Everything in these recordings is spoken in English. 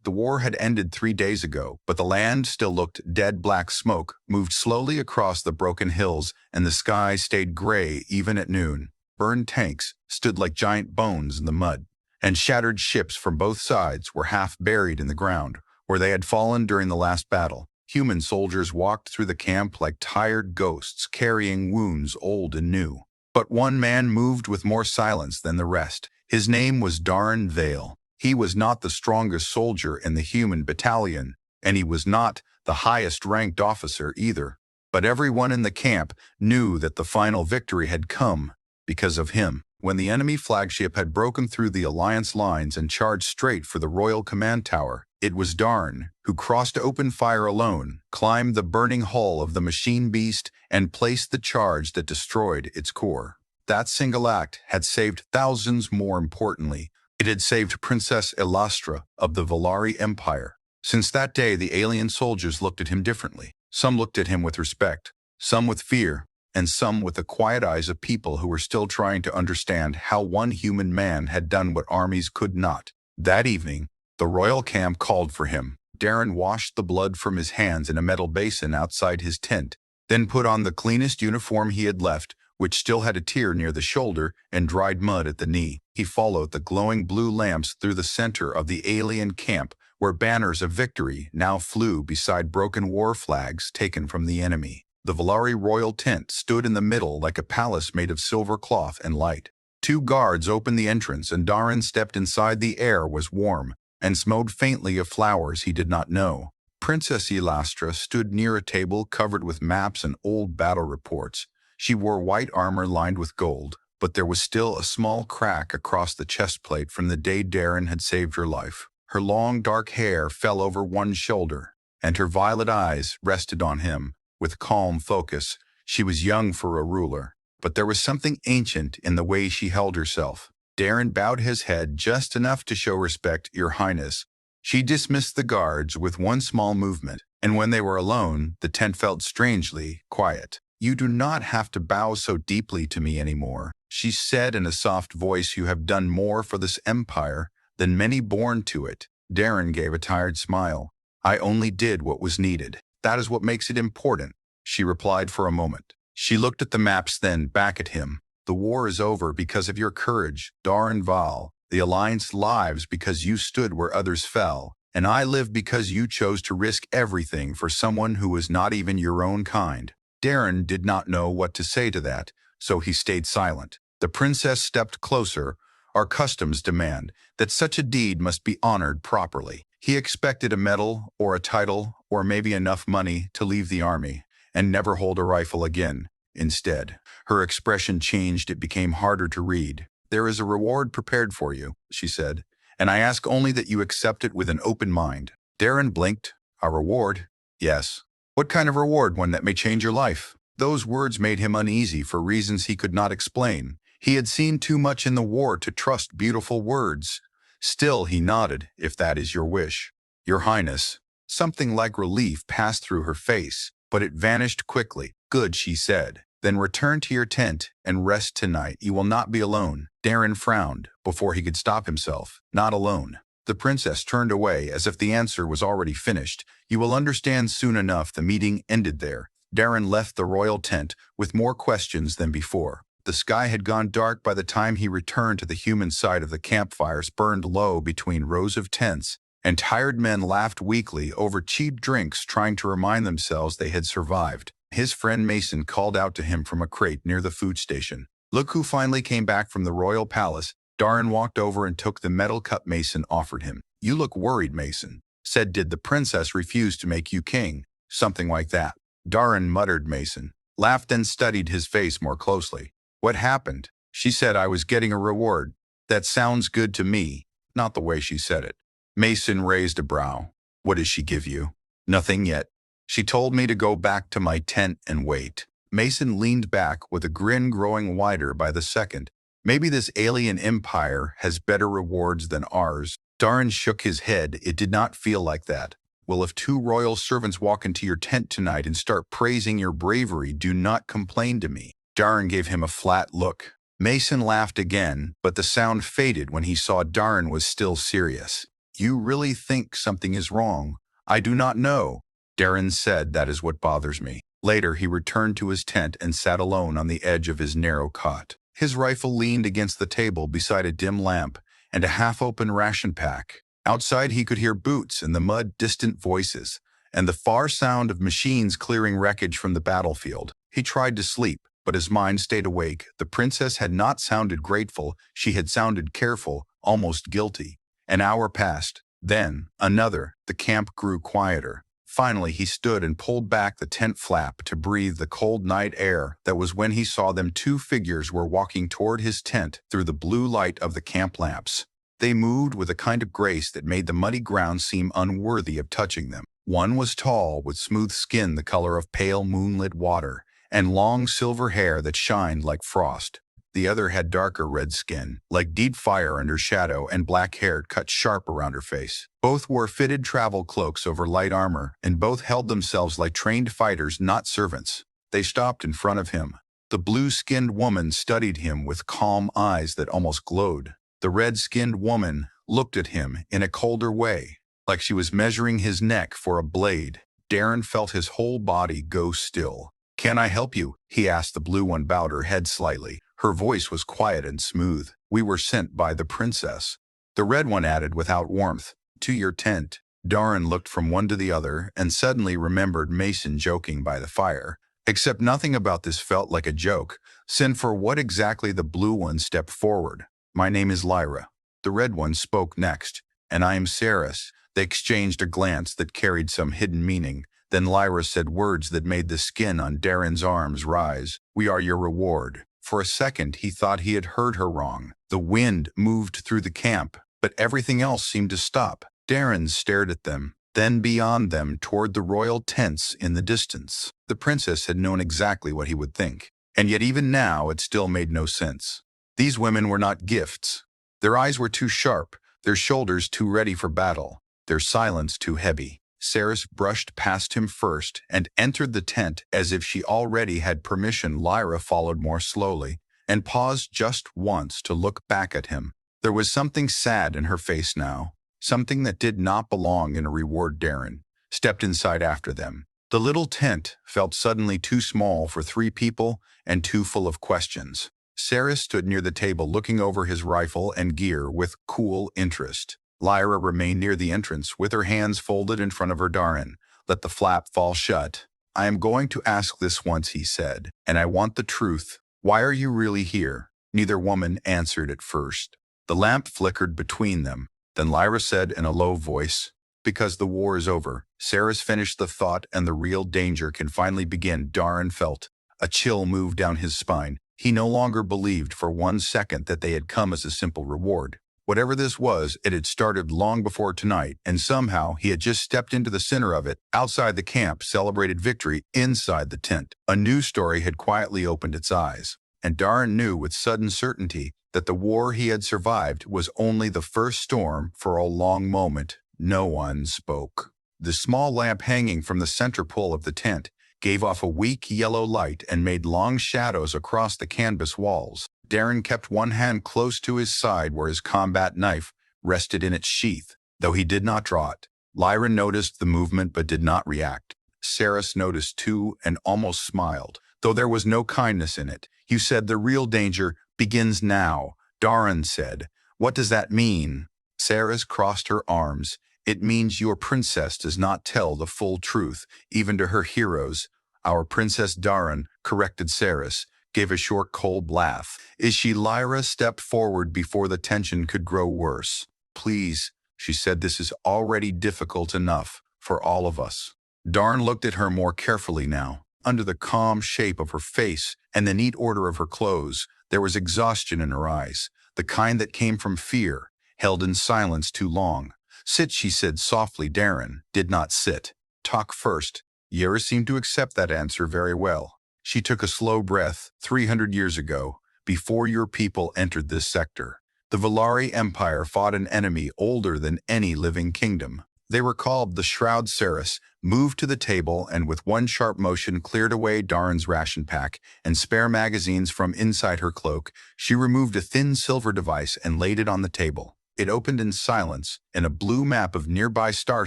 The war had ended 3 days ago, but the land still looked dead. Black smoke moved slowly across the broken hills, and the sky stayed gray even at noon. Burned tanks stood like giant bones in the mud, and shattered ships from both sides were half buried in the ground, where they had fallen during the last battle. Human soldiers walked through the camp like tired ghosts, carrying wounds old and new. But one man moved with more silence than the rest. His name was Darren Vale. He was not the strongest soldier in the human battalion, and he was not the highest-ranked officer either. But everyone in the camp knew that the final victory had come because of him. When the enemy flagship had broken through the Alliance lines and charged straight for the Royal Command Tower, it was Darren who crossed open fire alone, climbed the burning hull of the machine beast, and placed the charge that destroyed its core. That single act had saved thousands. More importantly, it had saved Princess Elastra of the Valari Empire. Since that day, the alien soldiers looked at him differently. Some looked at him with respect, some with fear, and some with the quiet eyes of people who were still trying to understand how one human man had done what armies could not. That evening, the royal camp called for him. Darren washed the blood from his hands in a metal basin outside his tent, then put on the cleanest uniform he had left, which still had a tear near the shoulder and dried mud at the knee. He followed the glowing blue lamps through the center of the alien camp, where banners of victory now flew beside broken war flags taken from the enemy. The Valari royal tent stood in the middle like a palace made of silver cloth and light. 2 guards opened the entrance, and Darren stepped inside. The air was warm and smelled faintly of flowers he did not know. Princess Elastra stood near a table covered with maps and old battle reports. She wore white armor lined with gold, but there was still a small crack across the chest plate from the day Darren had saved her life. Her long dark hair fell over one shoulder, and her violet eyes rested on him with calm focus. She was young for a ruler, but there was something ancient in the way she held herself. Darren bowed his head just enough to show respect. "Your Highness." She dismissed the guards with one small movement, and when they were alone, the tent felt strangely quiet. "You do not have to bow so deeply to me anymore," she said in a soft voice. "You have done more for this empire than many born to it." Darren gave a tired smile. "I only did what was needed. That is what makes it important," she replied for a moment. She looked at the maps, then back at him. "The war is over because of your courage, Darren Vale. The Alliance lives because you stood where others fell, and I live because you chose to risk everything for someone who was not even your own kind." Darren did not know what to say to that, so he stayed silent. The princess stepped closer. "Our customs demand that such a deed must be honored properly." He expected a medal or a title or maybe enough money to leave the army and never hold a rifle again. Instead, her expression changed. It became harder to read. "There is a reward prepared for you," she said, "and I ask only that you accept it with an open mind." Darren blinked. "A reward?" "Yes." "What kind of reward? One that may change your life?" Those words made him uneasy for reasons he could not explain. He had seen too much in the war to trust beautiful words. Still, he nodded. "If that is your wish." "Your Highness." Something like relief passed through her face, but it vanished quickly. "Good," she said. "Then return to your tent and rest tonight. You will not be alone." Darren frowned before he could stop himself. "Not alone." The princess turned away as if the answer was already finished. "You will understand soon enough." The meeting ended there. Darren left the royal tent with more questions than before. The sky had gone dark by the time he returned to the human side of the campfires burned low between rows of tents, and tired men laughed weakly over cheap drinks, trying to remind themselves they had survived. His friend Mason called out to him from a crate near the food station. "Look who finally came back from the royal palace." Darren walked over and took the metal cup Mason offered him. "You look worried," Mason said. "Did the princess refuse to make you king?" "Something like that." Darren muttered. Mason laughed and studied his face more closely. "What happened?" "She said I was getting a reward." "That sounds good to me." Not the way she said it. Mason raised a brow. "What did she give you?" "Nothing yet. She told me to go back to my tent and wait." Mason leaned back with a grin growing wider by the second. "Maybe this alien empire has better rewards than ours." Darren shook his head. "It did not feel like that." "Well, if 2 royal servants walk into your tent tonight and start praising your bravery, do not complain to me." Darren gave him a flat look. Mason laughed again, but the sound faded when he saw Darren was still serious. You really think something is wrong? I do not know. Darren said, that is what bothers me. Later, he returned to his tent and sat alone on the edge of his narrow cot. His rifle leaned against the table beside a dim lamp and a half-open ration pack. Outside, he could hear boots in the mud, distant voices, and the far sound of machines clearing wreckage from the battlefield. He tried to sleep, but his mind stayed awake. The princess had not sounded grateful, she had sounded careful, almost guilty. An hour passed, then another. The camp grew quieter. Finally, he stood and pulled back the tent flap to breathe the cold night air. That was when he saw them. Two figures were walking toward his tent through the blue light of the camp lamps. They moved with a kind of grace that made the muddy ground seem unworthy of touching them. One was tall, with smooth skin the color of pale moonlit water, and long silver hair that shined like frost. The other had darker red skin, like deep fire under shadow, and black hair cut sharp around her face. Both wore fitted travel cloaks over light armor, and both held themselves like trained fighters, not servants. They stopped in front of him. The blue-skinned woman studied him with calm eyes that almost glowed. The red-skinned woman looked at him in a colder way, like she was measuring his neck for a blade. Darren felt his whole body go still. "Can I help you?" he asked. The blue one bowed her head slightly. Her voice was quiet and smooth. "We were sent by the princess." The red one added without warmth, "To your tent." Darren looked from one to the other and suddenly remembered Mason joking by the fire. Except nothing about this felt like a joke. "Sent for what exactly?" The blue one stepped forward. "My name is Lyra." The red one spoke next. "And I am Saris." They exchanged a glance that carried some hidden meaning. Then Lyra said words that made the skin on Darren's arms rise. "We are your reward." For a second, he thought he had heard her wrong. The wind moved through the camp, but everything else seemed to stop. Darren stared at them, then beyond them toward the royal tents in the distance. The princess had known exactly what he would think, and yet even now it still made no sense. These women were not gifts. Their eyes were too sharp, their shoulders too ready for battle, their silence too heavy. Saris brushed past him first and entered the tent as if she already had permission. Lyra followed more slowly and paused just once to look back at him. There was something sad in her face now, something that did not belong in a reward. Darren stepped inside after them. The little tent felt suddenly too small for 3 people and too full of questions. Saris stood near the table looking over his rifle and gear with cool interest. Lyra remained near the entrance with her hands folded in front of her. Darren let the flap fall shut. "I am going to ask this once," he said, "and I want the truth. Why are you really here?" Neither woman answered at first. The lamp flickered between them. Then Lyra said in a low voice, "Because the war is over." Saris finished the thought, and the real danger can finally begin. Darren felt a chill move down his spine. He no longer believed for one second that they had come as a simple reward. Whatever this was, it had started long before tonight, and somehow he had just stepped into the center of it. Outside the camp celebrated victory. Inside the tent, a new story had quietly opened its eyes, and Darren knew with sudden certainty that the war he had survived was only the first storm. For a long moment, no one spoke. The small lamp hanging from the center pole of the tent gave off a weak yellow light and made long shadows across the canvas walls. Darren kept one hand close to his side where his combat knife rested in its sheath, though he did not draw it. Lyra noticed the movement but did not react. Saris noticed too and almost smiled, though there was no kindness in it. "You said the real danger begins now," Darren said. "What does that mean?" Saris crossed her arms. "It means your princess does not tell the full truth, even to her heroes." "Our princess," Darren corrected Saris, gave a short cold laugh. "Is she?" Lyra stepped forward before the tension could grow worse. "Please," she said, "this is already difficult enough for all of us." Darren looked at her more carefully now. Under the calm shape of her face and the neat order of her clothes, there was exhaustion in her eyes, the kind that came from fear, held in silence too long. "Sit," she said softly. Darren did not sit. "Talk first." Yera seemed to accept that answer very well. She took a slow breath. 300 years ago, before your people entered this sector, the Valari Empire fought an enemy older than any living kingdom. They were called the Shroud. Saris moved to the table and with one sharp motion cleared away Darren's ration pack and spare magazines from inside her cloak. She removed a thin silver device and laid it on the table. It opened in silence, and a blue map of nearby star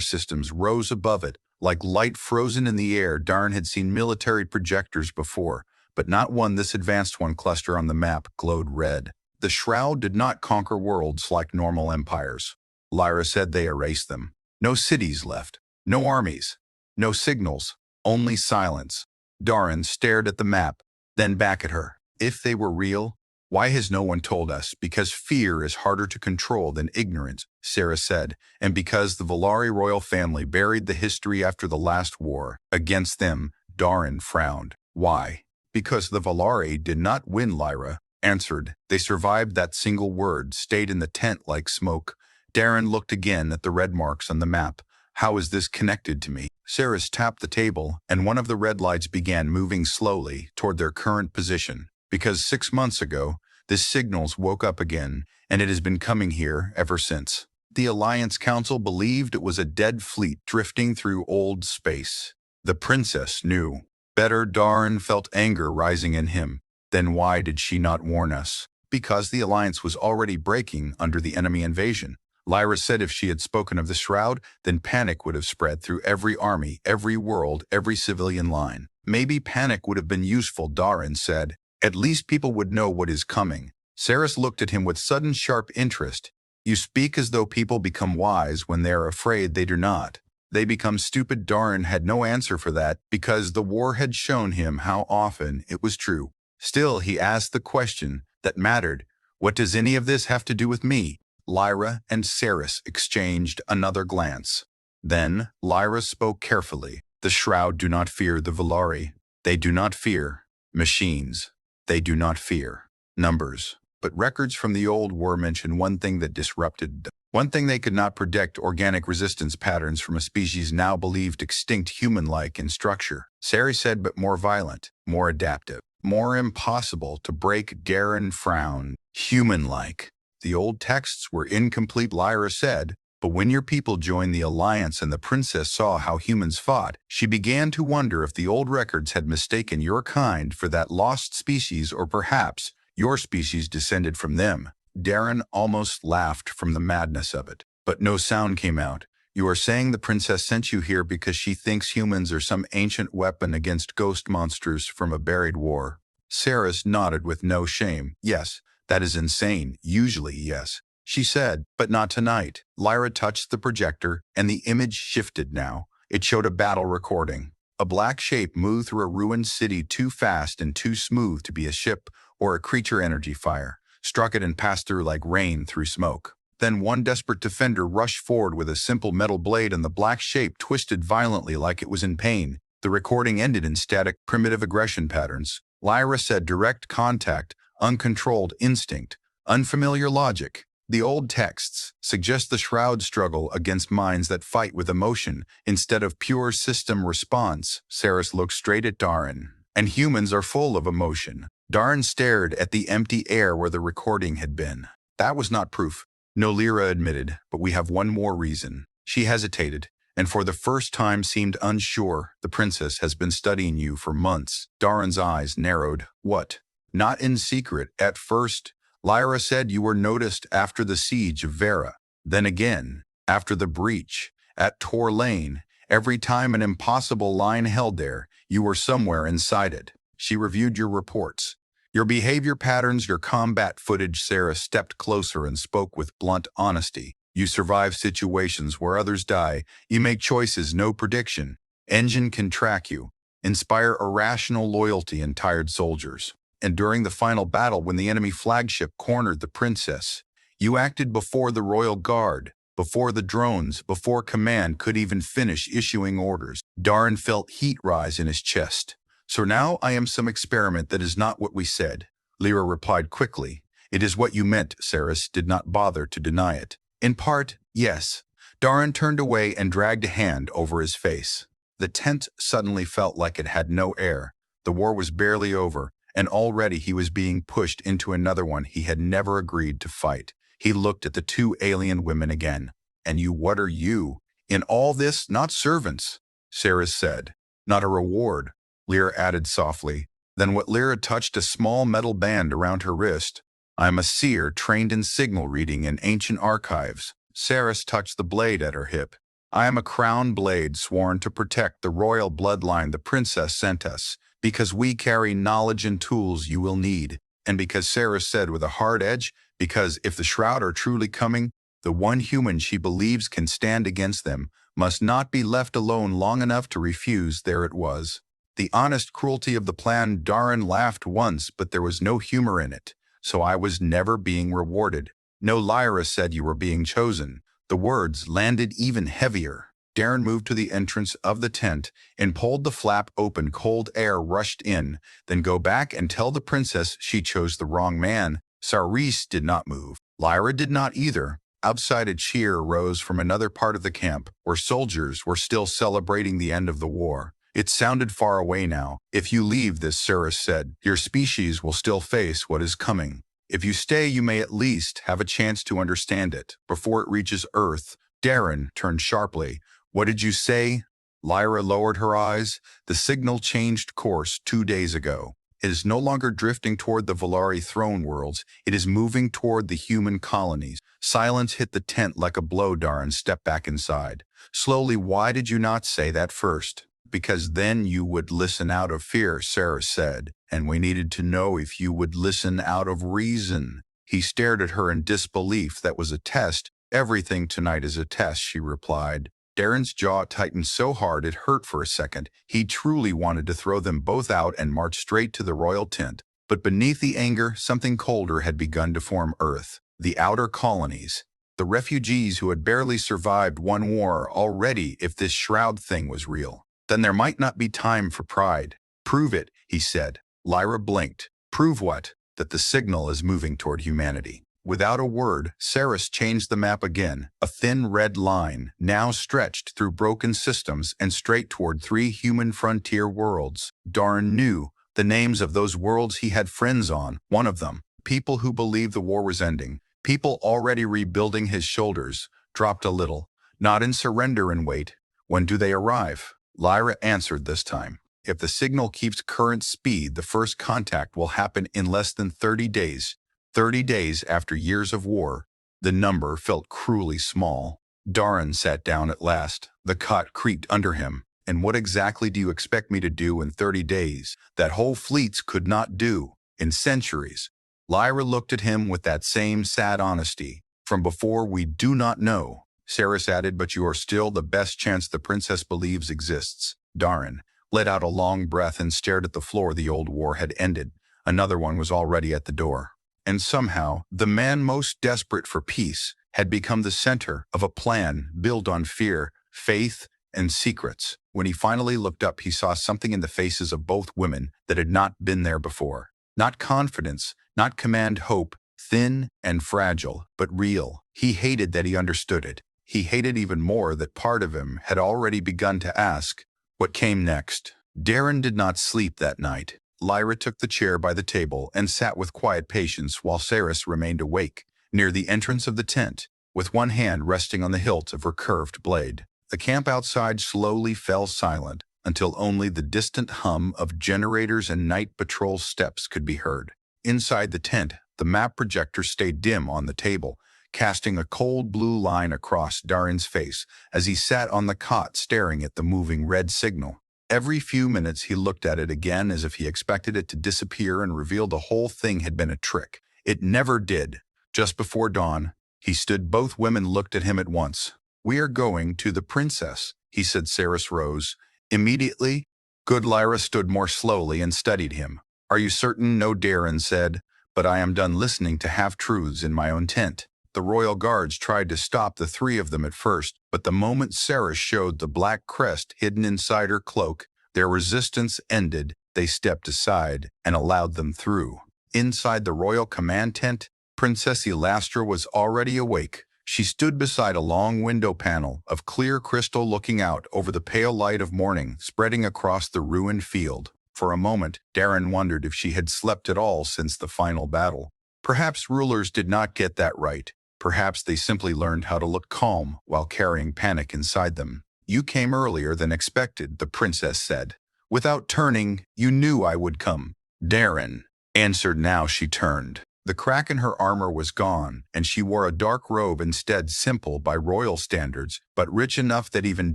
systems rose above it. Like light frozen in the air, Darren had seen military projectors before, but not one this advanced one cluster on the map glowed red. The Shroud did not conquer worlds like normal empires. Lyra said they erased them. No cities left, no armies, no signals, only silence. Darren stared at the map, then back at her. If they were real, why has no one told us? Because fear is harder to control than ignorance, Sarah said, and because the Valari royal family buried the history after the last war. Against them, Darren frowned. Why? Because the Valari did not win, Lyra answered. They survived that single word, stayed in the tent like smoke. Darren looked again at the red marks on the map. How is this connected to me? Sarah tapped the table, and one of the red lights began moving slowly toward their current position. Because 6 months ago, this signals woke up again, and it has been coming here ever since. The Alliance Council believed it was a dead fleet drifting through old space. The princess knew. Better, Darren felt anger rising in him. Then why did she not warn us? Because the Alliance was already breaking under the enemy invasion. Lyra said if she had spoken of the Shroud, then panic would have spread through every army, every world, every civilian line. Maybe panic would have been useful, Darren said. At least people would know what is coming. Saris looked at him with sudden sharp interest. You speak as though people become wise when they are afraid they do not. They become stupid. Darren had no answer for that because the war had shown him how often it was true. Still, he asked the question that mattered. What does any of this have to do with me? Lyra and Saris exchanged another glance. Then Lyra spoke carefully. The Shroud do not fear the Valari. They do not fear machines. They do not fear numbers. But records from the old war mention one thing that disrupted them. One thing they could not predict: organic resistance patterns from a species now believed extinct, human-like in structure. Sari said, but more violent, more adaptive, more impossible to break. Darren frowned. Human-like. The old texts were incomplete, Lyra said, but when your people joined the Alliance and the princess saw how humans fought, she began to wonder if the old records had mistaken your kind for that lost species, or perhaps your species descended from them. Darren almost laughed from the madness of it, but no sound came out. You are saying the princess sent you here because she thinks humans are some ancient weapon against ghost monsters from a buried war? Saris nodded with no shame. Yes, that is insane. Usually, yes. She said, but not tonight. Lyra touched the projector, and the image shifted now. It showed a battle recording. A black shape moved through a ruined city, too fast and too smooth to be a ship or a creature. Energy fire struck it and passed through like rain through smoke. Then one desperate defender rushed forward with a simple metal blade, and the black shape twisted violently like it was in pain. The recording ended in static, primitive aggression patterns. Lyra said, direct contact, uncontrolled instinct, unfamiliar logic. The old texts suggest the Shroud struggle against minds that fight with emotion instead of pure system response. Saris looked straight at Darren. And humans are full of emotion. Darren stared at the empty air where the recording had been. That was not proof. No, Lyra admitted, but we have one more reason. She hesitated, and for the first time seemed unsure. The princess has been studying you for months. Darren's eyes narrowed. What? Not in secret at first. Lyra said you were noticed after the siege of Vera. Then again, after the breach at Tor Lane. Every time an impossible line held there, you were somewhere inside it. She reviewed your reports, your behavior patterns, your combat footage. Sarah stepped closer and spoke with blunt honesty. You survive situations where others die. You make choices no prediction. Engine can track you, inspire irrational loyalty in tired soldiers. And during the final battle, when the enemy flagship cornered the princess, you acted before the royal guard, before the drones, before command could even finish issuing orders. Darren felt heat rise in his chest. So now I am some experiment that is not what we said. Lyra replied quickly. It is what you meant. Saris did not bother to deny it. In part, yes. Darren turned away and dragged a hand over his face. The tent suddenly felt like it had no air. The war was barely over, and already he was being pushed into another one he had never agreed to fight. He looked at the two alien women again. And you, what are you? In all this, not servants, Saris said. Not a reward, Lyra added softly. Then what? Lyra touched a small metal band around her wrist. I am a seer trained in signal reading in ancient archives. Saris touched the blade at her hip. I am a crown blade sworn to protect the royal bloodline the princess sent us, because we carry knowledge and tools you will need. And because Saris said with a hard edge, because if the Shroud are truly coming, the one human she believes can stand against them must not be left alone long enough to refuse. There it was. The honest cruelty of the plan. Darren laughed once, but there was no humor in it. So I was never being rewarded. No, Lyra said you were being chosen. The words landed even heavier. Darren moved to the entrance of the tent and pulled the flap open. Cold air rushed in. Then go back and tell the princess she chose the wrong man. Saris did not move. Lyra did not either. Outside, a cheer rose from another part of the camp, where soldiers were still celebrating the end of the war. It sounded far away now. If you leave this, Saris said, your species will still face what is coming. If you stay, you may at least have a chance to understand it before it reaches Earth. Darren turned sharply. What did you say? Lyra lowered her eyes. The signal changed course 2 days ago. It is no longer drifting toward the Volari throne worlds. It is moving toward the human colonies. Silence hit the tent like a blow. Darren stepped back inside. Slowly, why did you not say that first? Because then you would listen out of fear, Sarah said, and we needed to know if you would listen out of reason. He stared at her in disbelief. That was a test. Everything tonight is a test, she replied. Darren's jaw tightened so hard it hurt for a second. He truly wanted to throw them both out and march straight to the royal tent. But beneath the anger, something colder had begun to form. Earth, the outer colonies, the refugees who had barely survived one war already. If this Shroud thing was real, then there might not be time for pride. Prove it, he said. Lyra blinked. Prove what? That the signal is moving toward humanity. Without a word, Saris changed the map again. A thin red line now stretched through broken systems and straight toward 3 human frontier worlds. Darren knew the names of those worlds he had friends on. One of them, people who believed the war was ending, people already rebuilding. His shoulders dropped a little. Not in surrender and wait. When do they arrive? Lyra answered this time. If the signal keeps current speed, the first contact will happen in less than 30 days. 30 days after years of war. The number felt cruelly small. Darren sat down at last. The cot creaked under him. And what exactly do you expect me to do in 30 days that whole fleets could not do in centuries? Lyra looked at him with that same sad honesty. From before, we do not know. Saris added, but you are still the best chance the princess believes exists. Darren let out a long breath and stared at the floor. The old war had ended. Another one was already at the door. And somehow, the man most desperate for peace had become the center of a plan built on fear, faith, and secrets. When he finally looked up, he saw something in the faces of both women that had not been there before. Not confidence, not command hope, thin and fragile, but real. He hated that he understood it. He hated even more that part of him had already begun to ask, what came next? Darren did not sleep that night. Lyra took the chair by the table and sat with quiet patience while Saris remained awake, near the entrance of the tent, with one hand resting on the hilt of her curved blade. The camp outside slowly fell silent until only the distant hum of generators and night patrol steps could be heard. Inside the tent, the map projector stayed dim on the table, casting a cold blue line across Darren's face as he sat on the cot staring at the moving red signal. Every few minutes he looked at it again as if he expected it to disappear and reveal the whole thing had been a trick. It never did. Just before dawn, he stood. Both women looked at him at once. We are going to the princess, he said. Saris rose. Immediately? Good. Lyra stood more slowly and studied him. Are you certain? No, Darren said, but I am done listening to half-truths in my own tent. The royal guards tried to stop the 3 of them at first, but the moment Sarah showed the black crest hidden inside her cloak, their resistance ended. They stepped aside and allowed them through. Inside the royal command tent, Princess Elastra was already awake. She stood beside a long window panel of clear crystal looking out over the pale light of morning spreading across the ruined field. For a moment, Darren wondered if she had slept at all since the final battle. Perhaps rulers did not get that right. Perhaps they simply learned how to look calm while carrying panic inside them. You came earlier than expected, the princess said. Without turning, you knew I would come. Darren answered. Now she turned. The crack in her armor was gone, and she wore a dark robe instead, simple by royal standards, but rich enough that even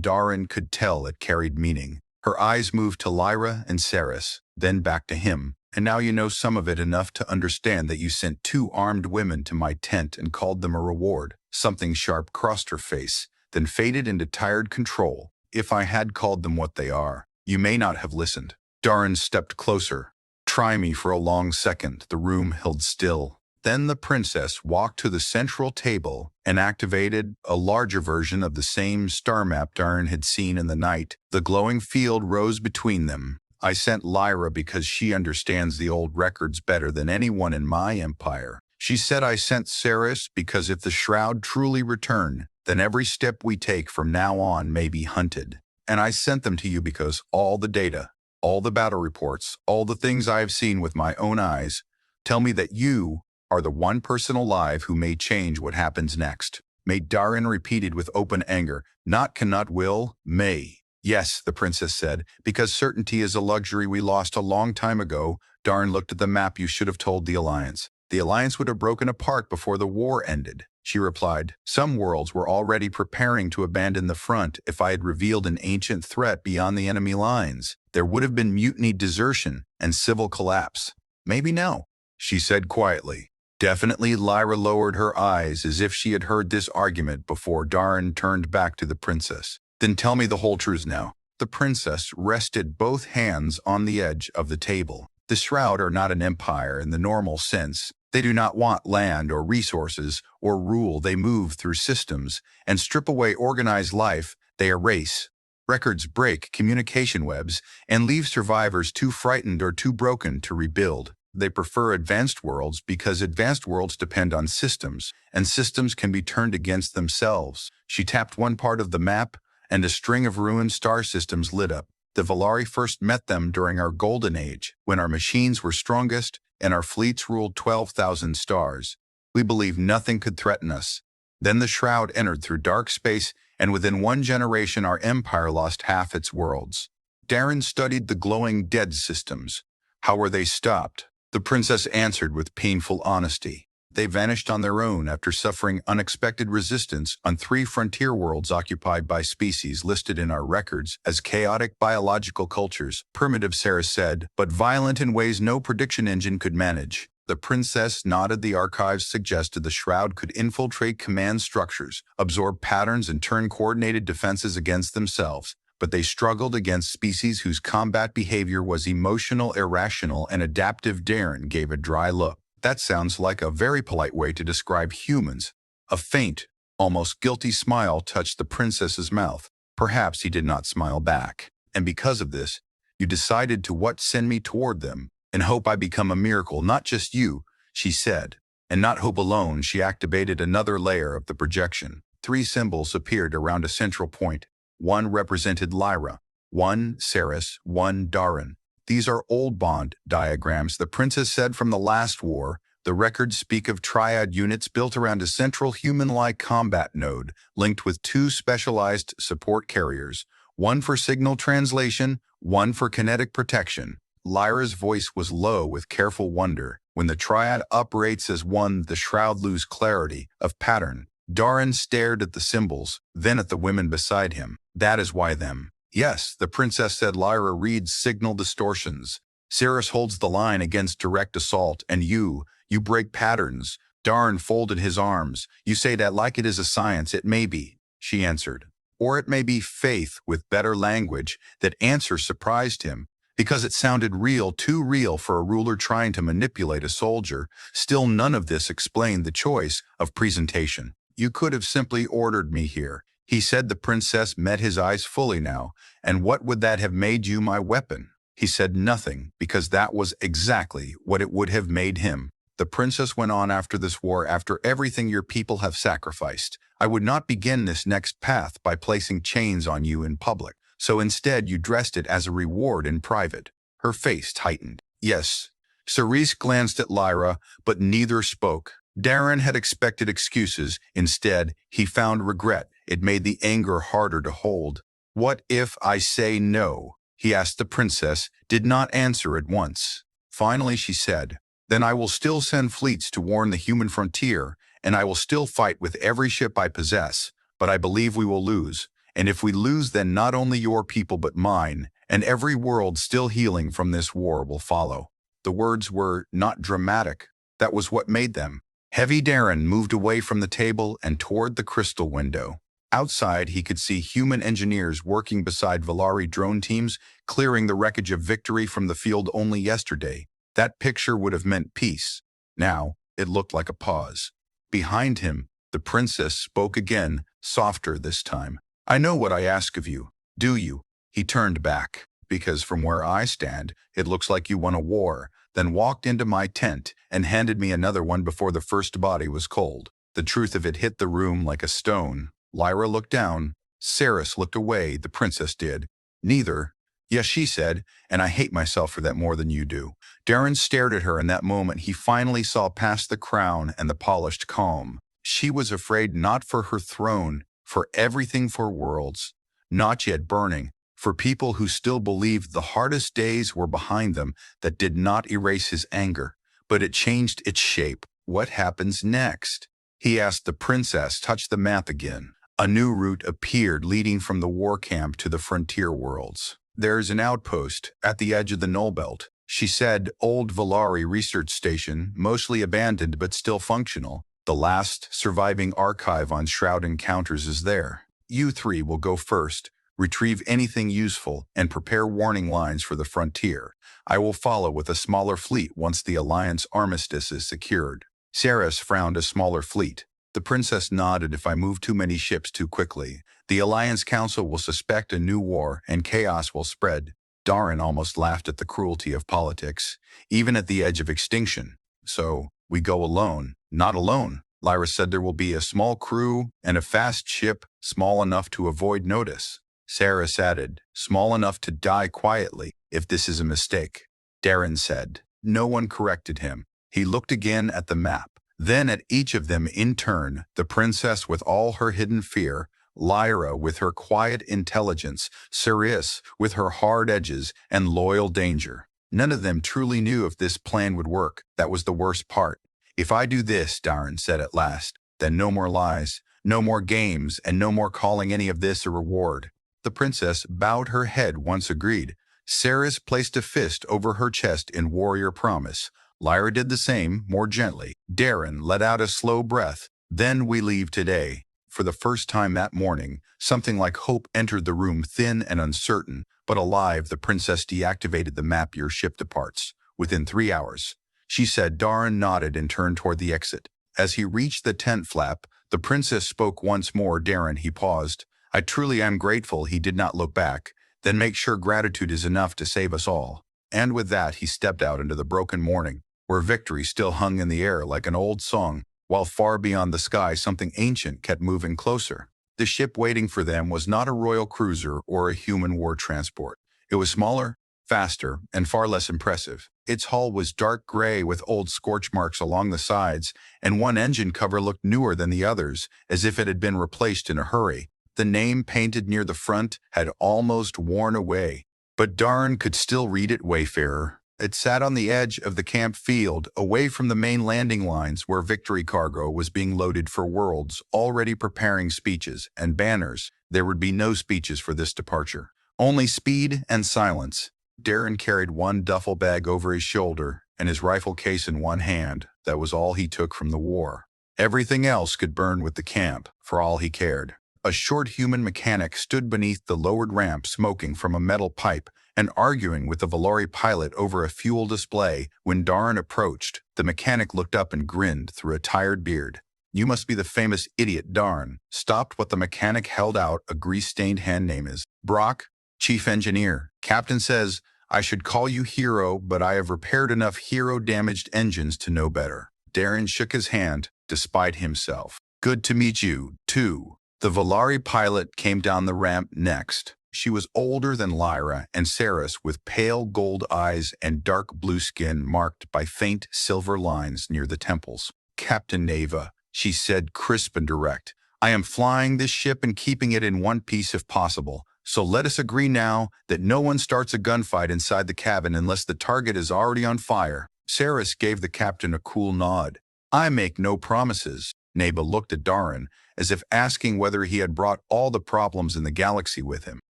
Darin could tell it carried meaning. Her eyes moved to Lyra and Ceres, then back to him. And now you know some of it enough to understand that you sent 2 armed women to my tent and called them a reward. Something sharp crossed her face, then faded into tired control. If I had called them what they are, you may not have listened. Darin stepped closer. Try me for a long second. The room held still. Then the princess walked to the central table and activated a larger version of the same star map Darin had seen in the night. The glowing field rose between them. I sent Lyra because she understands the old records better than anyone in my empire. She said I sent Ceres because if the shroud truly returned, then every step we take from now on may be hunted. And I sent them to you because all the data, all the battle reports, all the things I have seen with my own eyes, tell me that you are the one person alive who may change what happens next. May. Darin repeated with open anger, not cannot, will, may. Yes, the princess said, because certainty is a luxury we lost a long time ago. Darin looked at the map. You should have told the Alliance. The Alliance would have broken apart before the war ended. She replied, some worlds were already preparing to abandon the front. If I had revealed an ancient threat beyond the enemy lines, there would have been mutiny, desertion, and civil collapse. Maybe no, she said quietly. Definitely. Lyra lowered her eyes as if she had heard this argument before. Darin turned back to the princess. Then tell me the whole truth now. The princess rested both hands on the edge of the table. The Shroud are not an empire in the normal sense. They do not want land or resources or rule. They move through systems and strip away organized life. They erase. Records break communication webs and leave survivors too frightened or too broken to rebuild. They prefer advanced worlds because advanced worlds depend on systems, and systems can be turned against themselves. She tapped one part of the map, and a string of ruined star systems lit up. The Valari first met them during our golden age, when our machines were strongest and our fleets ruled 12,000 stars. We believed nothing could threaten us. Then the Shroud entered through dark space, and within 1 generation our empire lost half its worlds. Darin studied the glowing dead systems. How were they stopped? The princess answered with painful honesty. They vanished on their own after suffering unexpected resistance on 3 frontier worlds occupied by species listed in our records as chaotic biological cultures, primitive, Ceres said, but violent in ways no prediction engine could manage. The princess nodded. The archives suggested the Shroud could infiltrate command structures, absorb patterns, and turn coordinated defenses against themselves. But they struggled against species whose combat behavior was emotional, irrational, and adaptive. Darin gave a dry look. That sounds like a very polite way to describe humans. A faint, almost guilty smile touched the princess's mouth. Perhaps he did not smile back. And because of this, you decided to what? Send me toward them, and hope I become a miracle. Not just you, she said. And not hope alone. She activated another layer of the projection. 3 symbols appeared around a central point. 1 represented Lyra, 1 Ceres, 1 Darin. These are old bond diagrams, the princess said, from the last war. The records speak of triad units built around a central human-like combat node, linked with 2 specialized support carriers, 1 for signal translation, 1 for kinetic protection. Lyra's voice was low with careful wonder. When the triad operates as one, the Shroud lose clarity of pattern. Darin stared at the symbols, then at the women beside him. That is why them. Yes, the princess said. Lyra reads signal distortions. Ceres holds the line against direct assault, and you break patterns. Darin folded his arms. You say that like it is a science. It may be, she answered. Or it may be faith with better language. That answer surprised him, because it sounded real, too real for a ruler trying to manipulate a soldier. Still, none of this explained the choice of presentation. You could have simply ordered me here, he said. The princess met his eyes fully now. And what would that have made you? My weapon? He said nothing, because that was exactly what it would have made him. The princess went on. After this war, after everything your people have sacrificed, I would not begin this next path by placing chains on you in public. So instead you dressed it as a reward in private. Her face tightened. Yes. Ceres glanced at Lyra, but neither spoke. Darin had expected excuses. Instead, he found regret. It made the anger harder to hold. What if I say no? He asked. The princess did not answer at once. Finally, she said, then I will still send fleets to warn the human frontier, and I will still fight with every ship I possess, but I believe we will lose. And if we lose, then not only your people but mine, and every world still healing from this war will follow." The words were not dramatic. That was what made them. Heavy Darren moved away from the table and toward the crystal window. Outside, he could see human engineers working beside Valari drone teams, clearing the wreckage of victory from the field only yesterday. That picture would have meant peace. Now, it looked like a pause. Behind him, the princess spoke again, softer this time. "I know what I ask of you. Do you?" He turned back, because from where I stand, it looks like you won a war, then walked into my tent and handed me another one before the first body was cold. The truth of it hit the room like a stone. Lyra looked down. Saris looked away. The princess did. "Neither." "Yes," she said, "and I hate myself for that more than you do." Darren stared at her in that moment. He finally saw past the crown and the polished calm. She was afraid not for her throne, for everything, for worlds, not yet burning, for people who still believed the hardest days were behind them. That did not erase his anger, but it changed its shape. "What happens next?" he asked the princess. "Touch the map again." A new route appeared, leading from the war camp to the frontier worlds. "There's an outpost at the edge of the null belt," she said. "Old Valari research station, mostly abandoned but still functional. The last surviving archive on Shroud encounters is there. You three will go first, retrieve anything useful, and prepare warning lines for the frontier. I will follow with a smaller fleet once the Alliance armistice is secured." Saris frowned. "A smaller fleet?" The princess nodded. "If I move too many ships too quickly, the Alliance Council will suspect a new war and chaos will spread." Darren almost laughed at the cruelty of politics, even at the edge of extinction. "So, we go alone?" "Not alone." Lyra said. "There will be a small crew and a fast ship, small enough to avoid notice." Saris added, "Small enough to die quietly if this is a mistake." Darren said. No one corrected him. He looked again at the map, then at each of them in turn, the princess with all her hidden fear, Lyra with her quiet intelligence, Saris with her hard edges and loyal danger. None of them truly knew if this plan would work. That was the worst part. "If I do this," Darren said at last, "then no more lies, no more games, and no more calling any of this a reward." The princess bowed her head once agreed. Saris placed a fist over her chest in warrior promise. Lyra did the same, more gently. Darren let out a slow breath. "Then we leave today." For the first time that morning, something like hope entered the room, thin and uncertain, but alive. The princess deactivated the map. "Your ship departs within 3 hours," she said. Darren nodded and turned toward the exit. As he reached the tent flap, the princess spoke once more. "Darren," he paused. "I truly am grateful." He did not look back. "Then make sure gratitude is enough to save us all." And with that, he stepped out into the broken morning, where victory still hung in the air like an old song, while far beyond the sky something ancient kept moving closer. The ship waiting for them was not a royal cruiser or a human war transport. It was smaller, faster, and far less impressive. Its hull was dark gray with old scorch marks along the sides, and one engine cover looked newer than the others, as if it had been replaced in a hurry. The name painted near the front had almost worn away, but Darren could still read it: Wayfarer. It sat on the edge of the camp field, away from the main landing lines where victory cargo was being loaded for worlds, already preparing speeches and banners. There would be no speeches for this departure. Only speed and silence. Darren carried one duffel bag over his shoulder and his rifle case in one hand. That was all he took from the war. Everything else could burn with the camp, for all he cared. A short human mechanic stood beneath the lowered ramp, smoking from a metal pipe and arguing with the Valari pilot over a fuel display. When Darren approached, the mechanic looked up and grinned through a tired beard. "You must be the famous idiot." Darren stopped what the mechanic held out. A grease-stained hand. "Name is Brock, chief engineer. Captain says I should call you Hero, but I have repaired enough hero-damaged engines to know better." Darren shook his hand, despite himself. "Good to meet you, too." The Valari pilot came down the ramp next. She was older than Lyra and Saris, with pale gold eyes and dark blue skin marked by faint silver lines near the temples. "Captain Neva," she said, crisp and direct, "I am flying this ship and keeping it in one piece if possible. So let us agree now that no one starts a gunfight inside the cabin unless the target is already on fire." Saris gave the captain a cool nod. I make no promises. Neba looked at Darin, as if asking whether he had brought all the problems in the galaxy with him.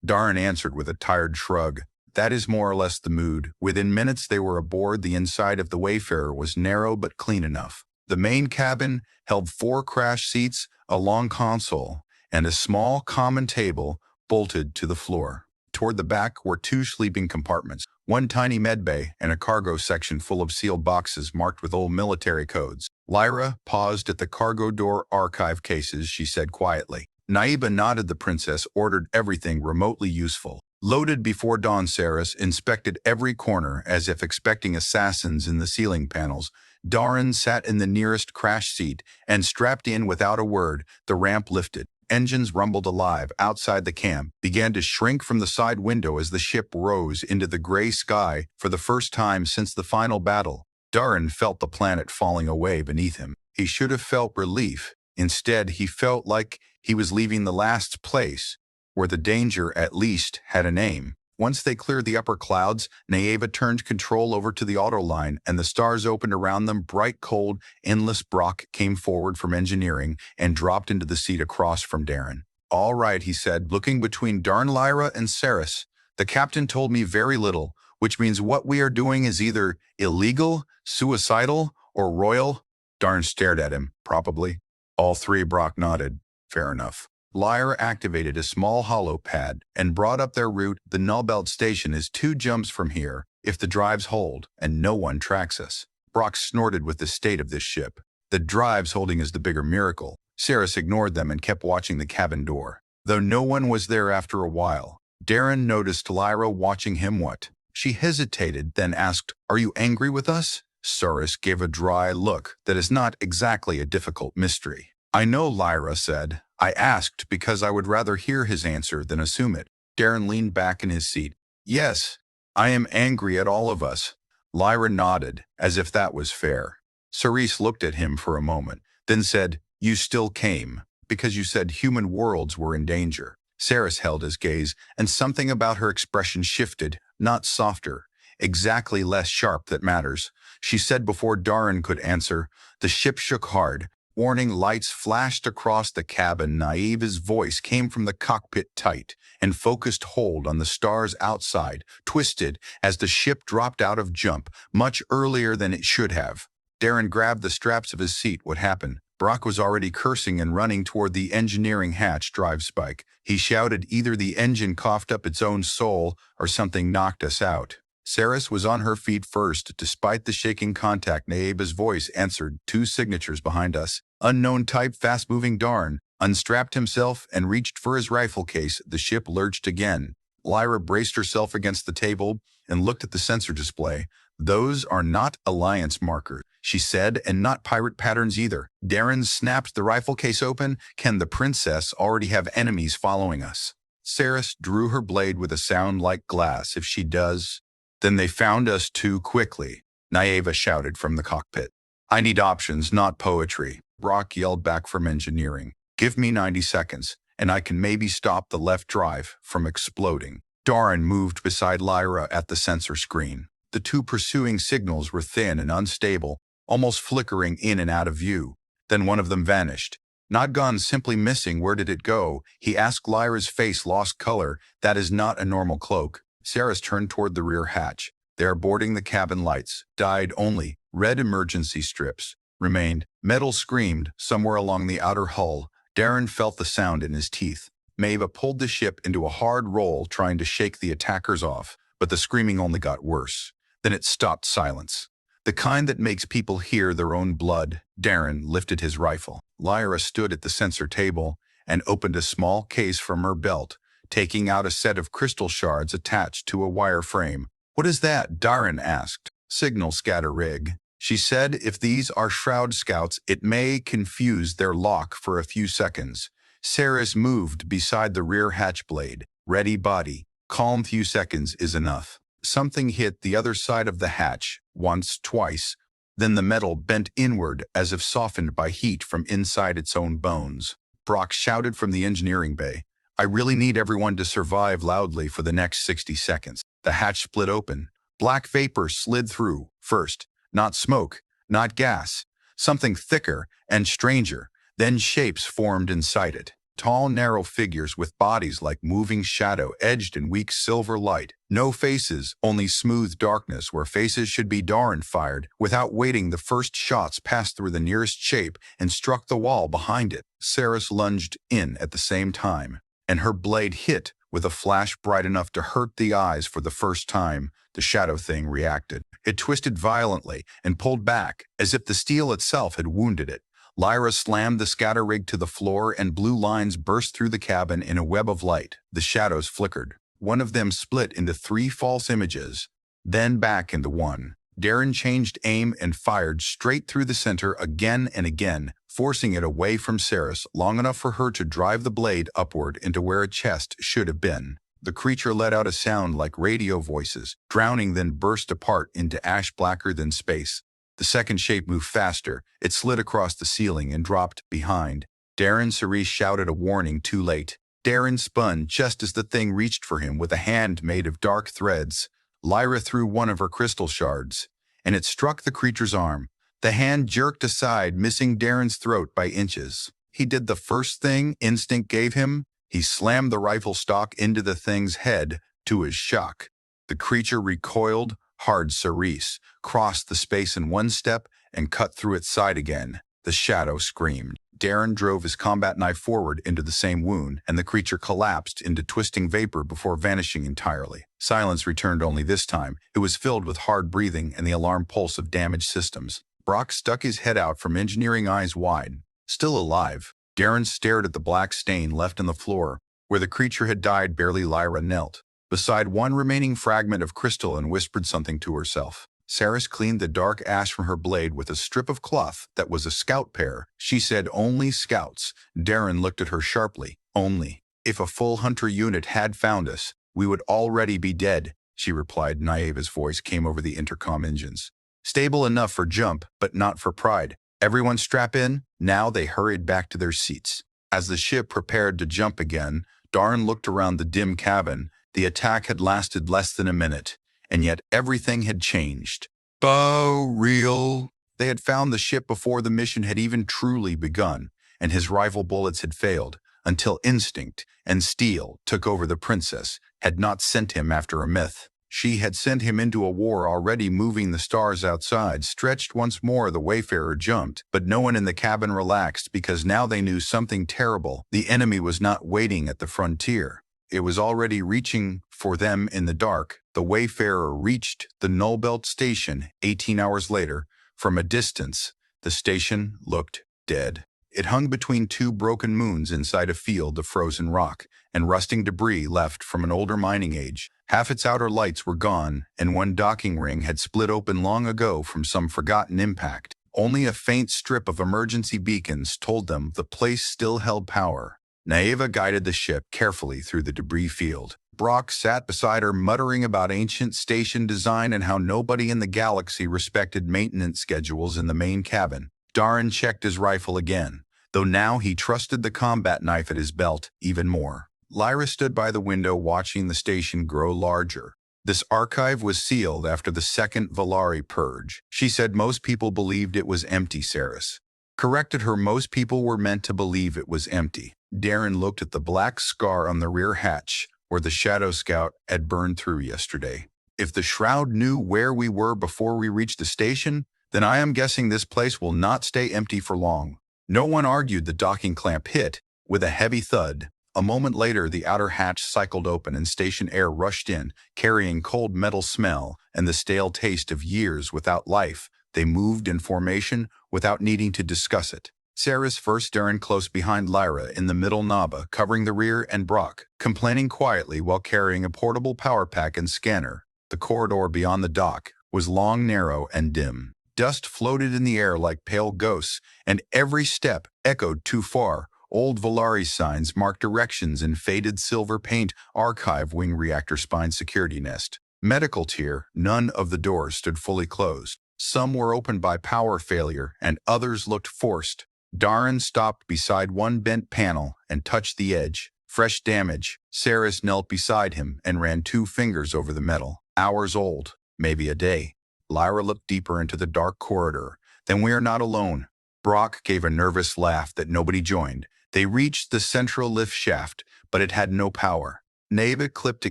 Darin answered with a tired shrug. That is more or less the mood. Within minutes they were aboard. The inside of the Wayfarer was narrow but clean enough. The main cabin held 4 crash seats, a long console, and a small common table bolted to the floor. Toward the back were 2 sleeping compartments, one tiny medbay and a cargo section full of sealed boxes marked with old military codes. Lyra paused at the cargo door archive cases, she said quietly. Naiba nodded. The princess ordered everything remotely useful. Loaded before dawn, Saris inspected every corner as if expecting assassins in the ceiling panels. Darin sat in the nearest crash seat and strapped in without a word. The ramp lifted. Engines rumbled alive outside the camp, began to shrink from the side window as the ship rose into the gray sky for the first time since the final battle. Darin felt the planet falling away beneath him. He should have felt relief. Instead, he felt like he was leaving the last place, where the danger at least had a name. Once they cleared the upper clouds, Naeva turned control over to the auto line, and the stars opened around them. Bright, cold, endless. Brock came forward from engineering and dropped into the seat across from Darin. All right, he said, looking between Darin, Lyra, and Saris. The captain told me very little, which means what we are doing is either illegal, suicidal, or royal. Darin stared at him. Probably. All 3. Brock nodded. Fair enough. Lyra activated a small holo pad and brought up their route. The Nullbelt station is 2 jumps from here, if the drives hold, and no one tracks us. Brock snorted with the state of this ship. The drives holding is the bigger miracle. Saris ignored them and kept watching the cabin door. Though no one was there after a while, Darin noticed Lyra watching him. What? She hesitated, then asked, Are you angry with us? Saris gave a dry look. That is not exactly a difficult mystery. I know, Lyra said. I asked because I would rather hear his answer than assume it. Darin leaned back in his seat. Yes, I am angry at all of us. Lyra nodded, as if that was fair. Saris looked at him for a moment, then said, You still came, because you said human worlds were in danger. Saris held his gaze, and something about her expression shifted, not softer, exactly less sharp that matters. She said before Darin could answer. The ship shook hard. Warning lights flashed across the cabin. Naeva's voice came from the cockpit, tight and focused hold on the stars outside, twisted as the ship dropped out of jump, much earlier than it should have. Darin grabbed the straps of his seat. What happened? Brock was already cursing and running toward the engineering hatch drive spike. He shouted, either the engine coughed up its own soul or something knocked us out. Saris was on her feet first. Despite the shaking contact, Naeba's voice answered. 2 signatures behind us. Unknown type, fast-moving. Darin unstrapped himself and reached for his rifle case. The ship lurched again. Lyra braced herself against the table and looked at the sensor display. Those are not Alliance markers, she said, and not pirate patterns either. Darin snapped the rifle case open. Can the princess already have enemies following us? Saris drew her blade with a sound like glass. If she does, then they found us too quickly, Naeva shouted from the cockpit. I need options, not poetry. Brock yelled back from engineering. Give me 90 seconds, and I can maybe stop the left drive from exploding. Darin moved beside Lyra at the sensor screen. The 2 pursuing signals were thin and unstable, almost flickering in and out of view. Then one of them vanished. Not gone, simply missing. Where did it go? He asked. Lyra's face lost color. That is not a normal cloak. Saris turned toward the rear hatch. They are boarding. The cabin lights died. Only red emergency strips remained. Metal screamed somewhere along the outer hull. Darin felt the sound in his teeth. Maeva pulled the ship into a hard roll, trying to shake the attackers off, but the screaming only got worse. Then it stopped. Silence. The kind that makes people hear their own blood. Darin lifted his rifle. Lyra stood at the sensor table and opened a small case from her belt, taking out a set of crystal shards attached to a wire frame. What is that? Darin asked. Signal scatter rig. She said if these are Shroud Scouts, it may confuse their lock for a few seconds. Saris moved beside the rear hatch blade. Ready, body. Calm. Few seconds is enough. Something hit the other side of the hatch, once, twice. Then the metal bent inward as if softened by heat from inside its own bones. Brock shouted from the engineering bay. I really need everyone to survive loudly for the next 60 seconds. The hatch split open. Black vapor slid through. First, Not smoke, not gas. Something thicker and stranger. Then shapes formed inside it. Tall, narrow figures with bodies like moving shadow edged in weak silver light. No faces, only smooth darkness where faces should be. Darren fired. Without waiting, the first shots passed through the nearest shape and struck the wall behind it. Saris lunged in at the same time, and her blade hit with a flash bright enough to hurt the eyes. For the first time, the shadow thing reacted. It twisted violently and pulled back, as if the steel itself had wounded it. Lyra slammed the scatter rig to the floor, and blue lines burst through the cabin in a web of light. The shadows flickered. One of them split into 3 false images, then back into one. Darren changed aim and fired straight through the center again and again, forcing it away from Saris long enough for her to drive the blade upward into where a chest should have been. The creature let out a sound like radio voices, drowning, then burst apart into ash blacker than space. The second shape moved faster. It slid across the ceiling and dropped behind. Darren Cerise shouted a warning too late. Darren spun just as the thing reached for him with a hand made of dark threads. Lyra threw one of her crystal shards, and it struck the creature's arm. The hand jerked aside, missing Darren's throat by inches. He did the first thing instinct gave him. He slammed the rifle stock into the thing's head. To his shock, the creature recoiled hard. Cerise crossed the space in one step and cut through its side again. The shadow screamed. Darren drove his combat knife forward into the same wound, and the creature collapsed into twisting vapor before vanishing entirely. Silence returned, only this time it was filled with hard breathing and the alarm pulse of damaged systems. Brock stuck his head out from engineering, eyes wide. Still alive, Darren stared at the black stain left in the floor. Where the creature had died, barely, Lyra knelt beside one remaining fragment of crystal and whispered something to herself. Saris cleaned the dark ash from her blade with a strip of cloth that was a scout pair. She said, "Only scouts." Darren looked at her sharply. "Only. If a full hunter unit had found us, we would already be dead," she replied. Naiva's voice came over the intercom engines. "Stable enough for jump, but not for pride. Everyone strap in." Now they hurried back to their seats. As the ship prepared to jump again, Darren looked around the dim cabin. The attack had lasted less than a minute, and yet everything had changed. Real. They had found the ship before the mission had even truly begun, and his rival bullets had failed, until instinct and steel took over. The princess had not sent him after a myth. She had sent him into a war already moving. The stars outside stretched once more. The Wayfarer jumped, but no one in the cabin relaxed, because now they knew something terrible. The enemy was not waiting at the frontier. It was already reaching for them in the dark. The Wayfarer reached the Nullbelt station 18 hours later. From a distance, the station looked dead. It hung between 2 broken moons inside a field of frozen rock and rusting debris left from an older mining age. Half its outer lights were gone, and one docking ring had split open long ago from some forgotten impact. Only a faint strip of emergency beacons told them the place still held power. Naeva guided the ship carefully through the debris field. Brock sat beside her, muttering about ancient station design and how nobody in the galaxy respected maintenance schedules in the main cabin. Darren checked his rifle again, though now he trusted the combat knife at his belt even more. Lyra stood by the window watching the station grow larger. This archive was sealed after the second Valari purge. She said most people believed it was empty. Saris corrected her. Most people were meant to believe it was empty. Darren looked at the black scar on the rear hatch, where the Shadow Scout had burned through yesterday. If the Shroud knew where we were before we reached the station, then I am guessing this place will not stay empty for long. No one argued. The docking clamp hit with a heavy thud. A moment later, the outer hatch cycled open and station air rushed in, carrying cold metal smell and the stale taste of years without life. They moved in formation without needing to discuss it. Saris first, Darren close behind Lyra in the middle, Naba covering the rear, and Brock complaining quietly while carrying a portable power pack and scanner. The corridor beyond the dock was long, narrow, and dim. Dust floated in the air like pale ghosts, and every step echoed too far. Old Valari signs marked directions in faded silver paint. Archive, wing reactor spine, security nest. Medical tier. None of the doors stood fully closed. Some were opened by power failure, and others looked forced. Darren stopped beside one bent panel and touched the edge. Fresh damage. Saris knelt beside him and ran 2 fingers over the metal. Hours old, maybe a day. Lyra looked deeper into the dark corridor. Then we are not alone. Brock gave a nervous laugh that nobody joined. They reached the central lift shaft, but it had no power. Neva clipped a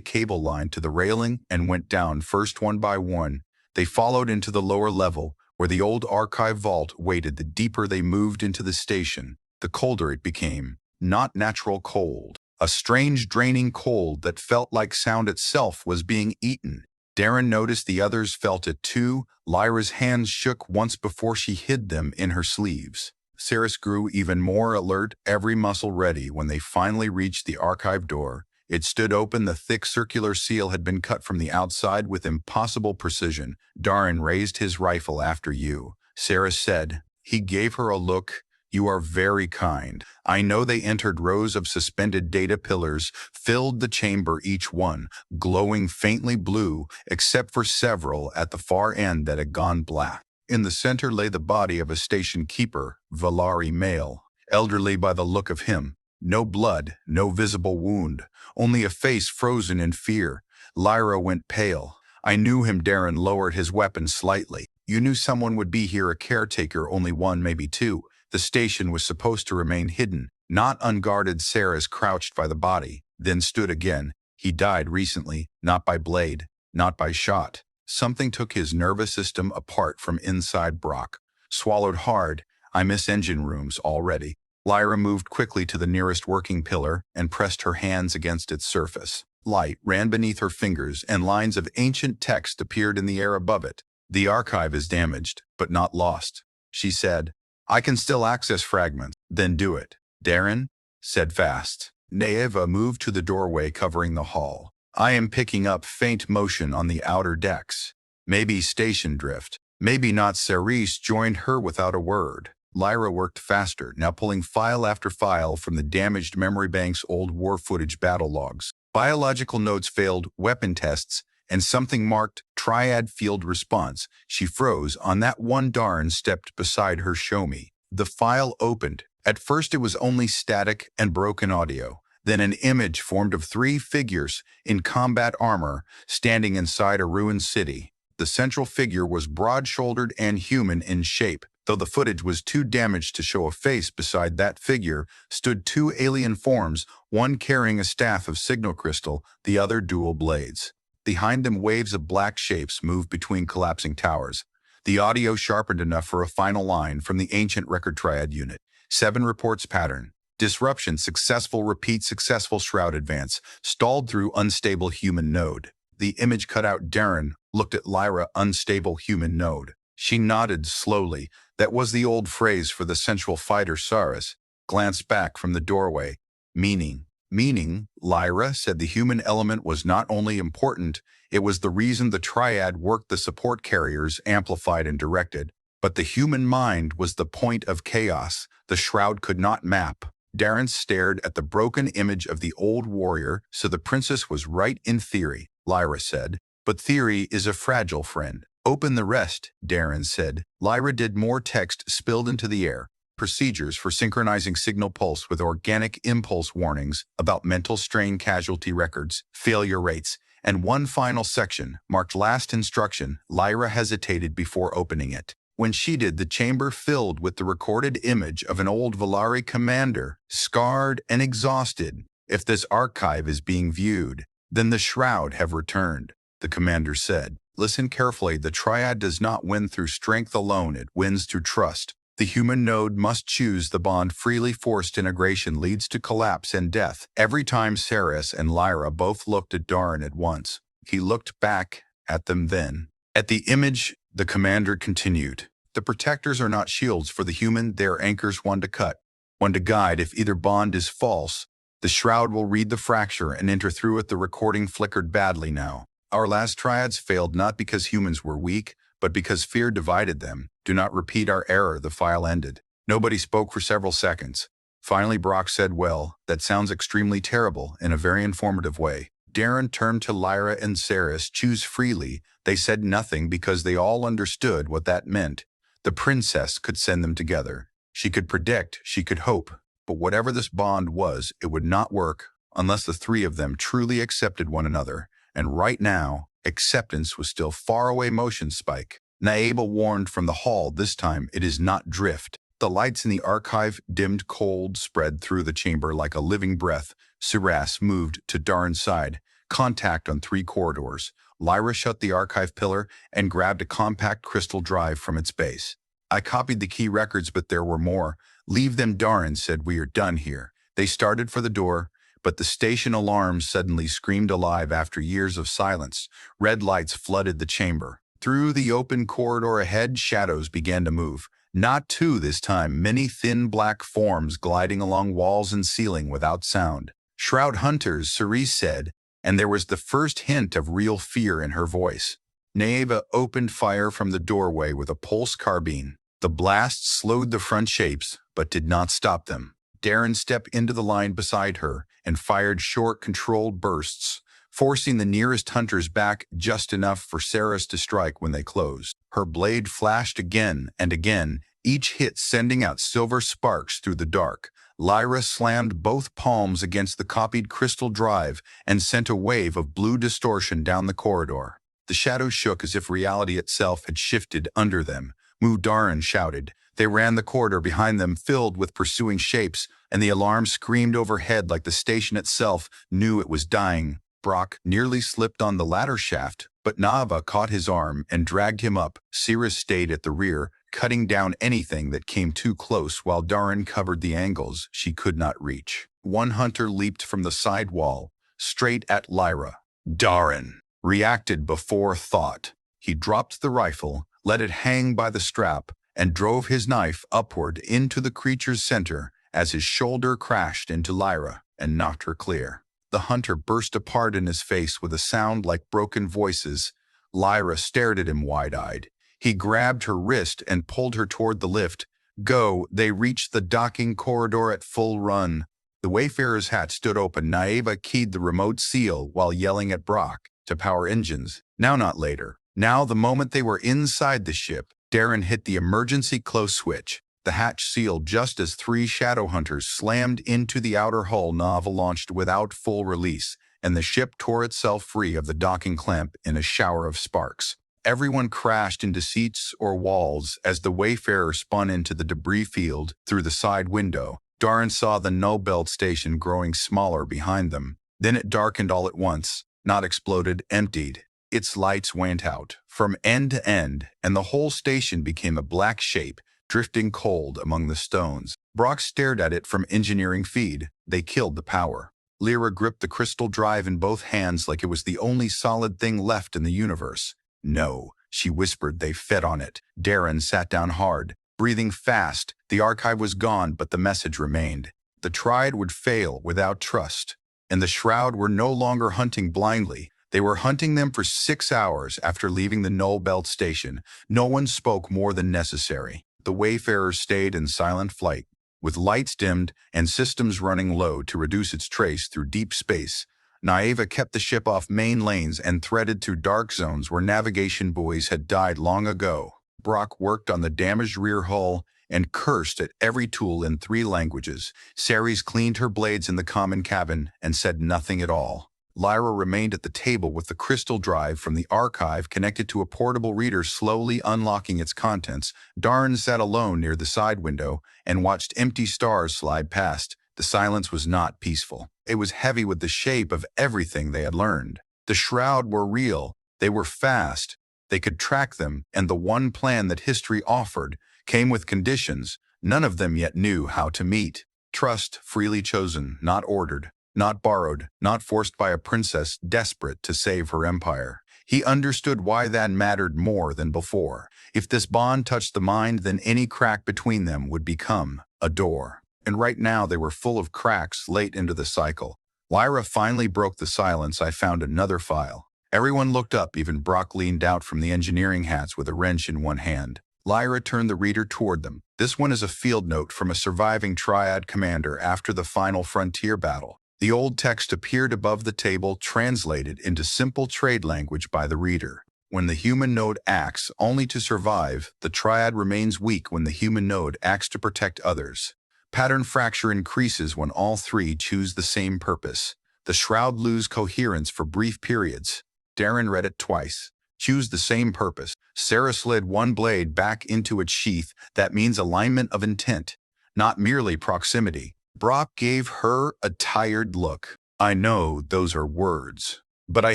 cable line to the railing and went down first one by one. They followed into the lower level, where the old archive vault waited. The deeper they moved into the station, the colder it became. Not natural cold. A strange draining cold that felt like sound itself was being eaten. Darren noticed the others felt it too. Lyra's hands shook once before she hid them in her sleeves. Saris grew even more alert, every muscle ready. When they finally reached the archive door, it stood open. The thick circular seal had been cut from the outside with impossible precision. Darren raised his rifle. After you, Saris said. He gave her a look. You are very kind. I know. They entered. Rows of suspended data pillars filled the chamber, each one glowing faintly blue, except for several at the far end that had gone black. In the center lay the body of a station keeper, Valari male, elderly by the look of him. No blood, no visible wound, only a face frozen in fear. Lyra went pale. I knew him. Darren lowered his weapon slightly. You knew someone would be here, a caretaker, only one, maybe two. The station was supposed to remain hidden, not unguarded. Saris crouched by the body, then stood again. He died recently, not by blade, not by shot. Something took his nervous system apart from inside. Brock swallowed hard. I miss engine rooms already. Lyra moved quickly to the nearest working pillar and pressed her hands against its surface. Light ran beneath her fingers and lines of ancient text appeared in the air above it. The archive is damaged, but not lost, she said. I can still access fragments. Then do it. Darren said fast. Neva moved to the doorway covering the hall. I am picking up faint motion on the outer decks. Maybe station drift. Maybe not. Saris joined her without a word. Lyra worked faster, now pulling file after file from the damaged memory bank's old war footage battle logs. Biological notes failed, weapon tests, and something marked Triad Field Response. She froze on that one. Darren stepped beside her. Show me. The file opened. At first it was only static and broken audio. Then an image formed of three figures in combat armor standing inside a ruined city. The central figure was broad-shouldered and human in shape. Though the footage was too damaged to show a face, beside that figure stood two alien forms, one carrying a staff of signal crystal, the other dual blades. Behind them, waves of black shapes moved between collapsing towers. The audio sharpened enough for a final line from the ancient record Triad unit. 7 reports pattern. Disruption, successful, repeat, successful, shroud advance, stalled through unstable human node. The image cut out. Darren looked at Lyra. Unstable human node. She nodded slowly. That was the old phrase for the central fighter. Saris glanced back from the doorway. Meaning, Lyra said. The human element was not only important, it was the reason the Triad worked the support carriers, amplified and directed. But the human mind was the point of chaos the shroud could not map. Darren stared at the broken image of the old warrior. So the princess was right in theory, Lyra said. But theory is a fragile friend. Open the rest, Darren said. Lyra did. More text spilled into the air. Procedures for synchronizing signal pulse with organic impulse, warnings about mental strain, casualty records, failure rates, and one final section marked last instruction. Lyra hesitated before opening it. When she did, the chamber filled with the recorded image of an old Valari commander, scarred and exhausted. If this archive is being viewed, then the shroud have returned, the commander said. Listen carefully. The Triad does not win through strength alone, it wins through trust. The human node must choose the bond freely. Forced integration leads to collapse and death. Every time. Saris and Lyra both looked at Darren at once. He looked back at them, then at the image. The commander continued. The protectors are not shields for the human, they are anchors, one to cut, one to guide. If either bond is false, the shroud will read the fracture and enter through it. The recording flickered badly now. Our last triads failed not because humans were weak, but because fear divided them. Do not repeat our error. The file ended. Nobody spoke for several seconds. Finally, Brock said, well, that sounds extremely terrible, in a very informative way. Darren turned to Lyra and Saris. Choose freely. They said nothing because they all understood what that meant. The princess could send them together. She could predict, she could hope. But whatever this bond was, it would not work unless the three of them truly accepted one another. And right now, acceptance was still far away. Motion spike. Naeba warned from the hall. This time it is not drift. The lights in the archive dimmed. Cold spread through the chamber like a living breath. Siras moved to Darren's side. Contact on 3 corridors. Lyra shut the archive pillar and grabbed a compact crystal drive from its base. I copied the key records, but there were more. Leave them, Darren said. We are done here. They started for the door, but the station alarm suddenly screamed alive after years of silence. Red lights flooded the chamber. Through the open corridor ahead, shadows began to move. Not 2 this time, many thin black forms gliding along walls and ceiling without sound. Shroud hunters, Cerise said, and there was the first hint of real fear in her voice. Naeva opened fire from the doorway with a pulse carbine. The blast slowed the front shapes, but did not stop them. Darren stepped into the line beside her and fired short, controlled bursts, forcing the nearest hunters back just enough for Saris to strike when they closed. Her blade flashed again and again, each hit sending out silver sparks through the dark. Lyra slammed both palms against the copied crystal drive and sent a wave of blue distortion down the corridor. The shadows shook as if reality itself had shifted under them. Move, Darren shouted. They ran the corridor behind them, filled with pursuing shapes, and the alarm screamed overhead like the station itself knew it was dying. Brock nearly slipped on the ladder shaft, but Nava caught his arm and dragged him up. Cirrus stayed at the rear, cutting down anything that came too close while Darren covered the angles she could not reach. One hunter leaped from the side wall, straight at Lyra. Darren reacted before thought. He dropped the rifle, let it hang by the strap, and drove his knife upward into the creature's center as his shoulder crashed into Lyra and knocked her clear. The hunter burst apart in his face with a sound like broken voices. Lyra stared at him wide-eyed. He grabbed her wrist and pulled her toward the lift. Go! They reached the docking corridor at full run. The Wayfarer's hatch stood open. Naeva keyed the remote seal while yelling at Brock to power engines. Now, not later. Now, the moment they were inside the ship, Darren hit the emergency close switch. The hatch sealed just as 3 shadow hunters slammed into the outer hull. Nava launched without full release, and the ship tore itself free of the docking clamp in a shower of sparks. Everyone crashed into seats or walls as the Wayfarer spun into the debris field through the side window. Darren saw the null belt station growing smaller behind them. Then it darkened all at once, not exploded, emptied. Its lights went out from end to end, and the whole station became a black shape, drifting cold among the stones. Brock stared at it from engineering feed. They killed the power. Lyra gripped the crystal drive in both hands like it was the only solid thing left in the universe. No, she whispered. They fed on it. Darren sat down hard, breathing fast. The archive was gone, but the message remained. The Triad would fail without trust, and the Shroud were no longer hunting blindly. They were hunting them for 6 hours after leaving the Null Belt station. No one spoke more than necessary. The Wayfarers stayed in silent flight, with lights dimmed and systems running low to reduce its trace through deep space. Naeva kept the ship off main lanes and threaded through dark zones where navigation buoys had died long ago. Brock worked on the damaged rear hull and cursed at every tool in 3 languages. Ceres cleaned her blades in the common cabin and said nothing at all. Lyra remained at the table with the crystal drive from the archive connected to a portable reader slowly unlocking its contents. Darren sat alone near the side window and watched empty stars slide past. The silence was not peaceful. It was heavy with the shape of everything they had learned. The Shroud were real. They were fast. They could track them, and the one plan that history offered came with conditions none of them yet knew how to meet. Trust freely chosen, not ordered. Not borrowed, not forced by a princess desperate to save her empire. He understood why that mattered more than before. If this bond touched the mind, then any crack between them would become a door. And right now they were full of cracks late into the cycle. Lyra finally broke the silence. I found another file. Everyone looked up, even Brock leaned out from the engineering hats with a wrench in one hand. Lyra turned the reader toward them. This one is a field note from a surviving Triad commander after the final frontier battle. The old text appeared above the table, translated into simple trade language by the reader. When the human node acts only to survive, the Triad remains weak when the human node acts to protect others. Pattern fracture increases when all 3 choose the same purpose. The Shroud lose coherence for brief periods. Darren read it twice. choose the same purpose. Sarah slid one blade back into its sheath. That means alignment of intent, not merely proximity. Brock gave her a tired look. I know those are words, but I